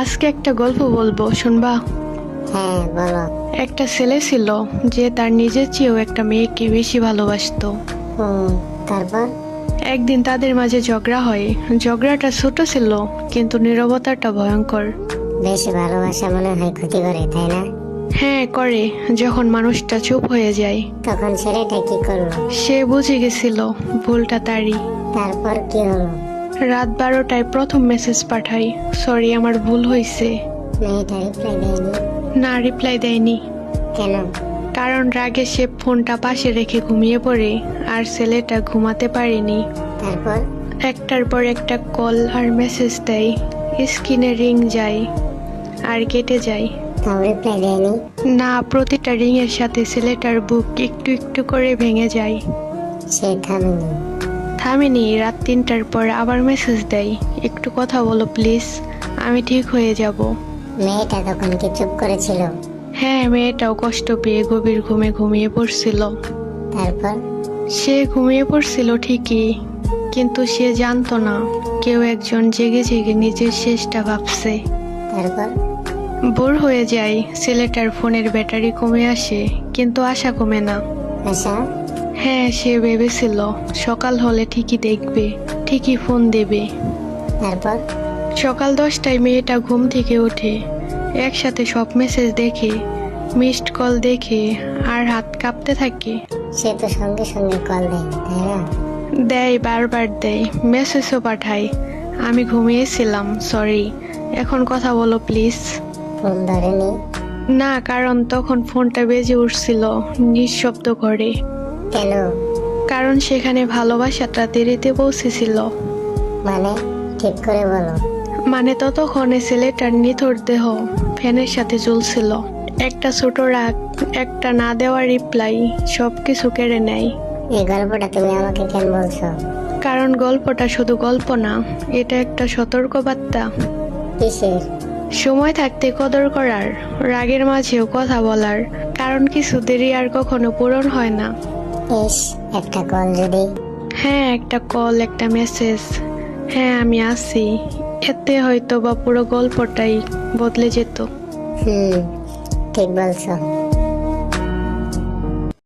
আজকে একটা গল্প বলবো, শুনবা? হ্যাঁ বলো। একটা ছেলে ছিল যে তার নিজের চেয়েও একটা মেয়েকে বেশি ভালোবাসতো। তারপর? একদিন তাদের মাঝে ঝগড়া হয়। ঝগড়াটা ছোট ছিল, কিন্তু নীরবতাটা ভয়ঙ্কর। বেশি ভালোবাসা মনে হয় ক্ষতি করে, তাই না? হ্যাঁ করে, যখন মানুষটা চুপ হয়ে যায়। তখন ছেলেটা কি করলো? সে বুঝে গেছিল ভুলটা তারই। তারপর কি হলো? রাত 12টায় প্রথম মেসেজ পাঠাই, সরি আমার ভুল হয়েছে। মেয়েটা রিপ্লাই দেয়নি? না, রিপ্লাই দেয়নি। কেন? কারণ রাগে সে ফোনটা পাশে রেখে ঘুমিয়ে পড়ে, আর ছেলেটা ঘুমাতে পারেনি। তারপর? একটার পর একটা কল আর মেসেজ দেয়, স্ক্রিনে রিং যায় আর কেটে যায়। তাও রিপ্লাই দেয়নি? না, প্রতিটা রিং এর সাথে ছেলেটার বুক একটু একটু করে ভেঙে যায়। সে থামেনি? থামেনি। রাত 3টার পর আবার মেসেজ দেয়, একটু কথা বলো প্লিজ, আমি ঠিক হয়ে যাব। মেয়েটা তখন কি চুপ করেছিল? হ্যাঁ, মেয়েটাও কষ্ট পেয়ে গভীর ঘুমে ঘুমিয়ে পড়ছিল। তারপর? সে ঘুমিয়ে পড়ছিল ঠিকই, কিন্তু সে জানতো না কেউ একজন জেগে জেগে নিজের শেষটা ভাবছে। তারপর? ভোর হয়ে যায়, ছেলেটার ফোনের ব্যাটারি কমে আসে, কিন্তু আশা কমে না। আশা? হ্যাঁ, সে ভেবেছিল সকাল হলে ঠিকই দেখবে, ঠিকই ফোন দেবে। তারপর? সকাল 10টায় মেয়েটা ঘুম থেকে ওঠে, একসাথে সব মেসেজ দেখে, মিসড কল দেখে, আর হাত কাঁপতে থাকে। সে তো সঙ্গে সঙ্গে কল দেয়নি, তাই না? দেয়, বারবার দেয়, মেসেজও পাঠায়, আমি ঘুমিয়েছিলাম, সরি, এখন কথা বলো প্লিজ। ফোন ধরেনি? না, কারণ তখন ফোনটা বেজে উঠছিল নিঃশব্দ ঘরে। কেন? কারণ সেখানে ভালোবাসাটা দেরিতে পৌঁছেছিল। মানে ঠিক করে বলো। মানে ততক্ষণে ছেলেটার নিথর দেহ ফ্যানের সাথে ঝুলছিল। একটা ছোট রাগ, একটা না দেওয়া রিপ্লাই, সবকিছু কেড়ে নেয়। এই গল্পটা তুমি আমাকে কেন বলছো? কারণ গল্পটা শুধু গল্প না, এটা একটা সতর্কবার্তা। কিসের? সময় থাকতে কদর করার, রাগের মাঝেও কথা বলার, কারণ কিছু দেরি আর কখনো পূরণ হয় না। ইস, একটা কল যদি। হ্যাঁ, একটা কল, একটা মেসেজ, হ্যাঁ আমি আছি, এতে হয়তো বা পুরো গল্পটাই বদলে যেত। ঠিক বলছো।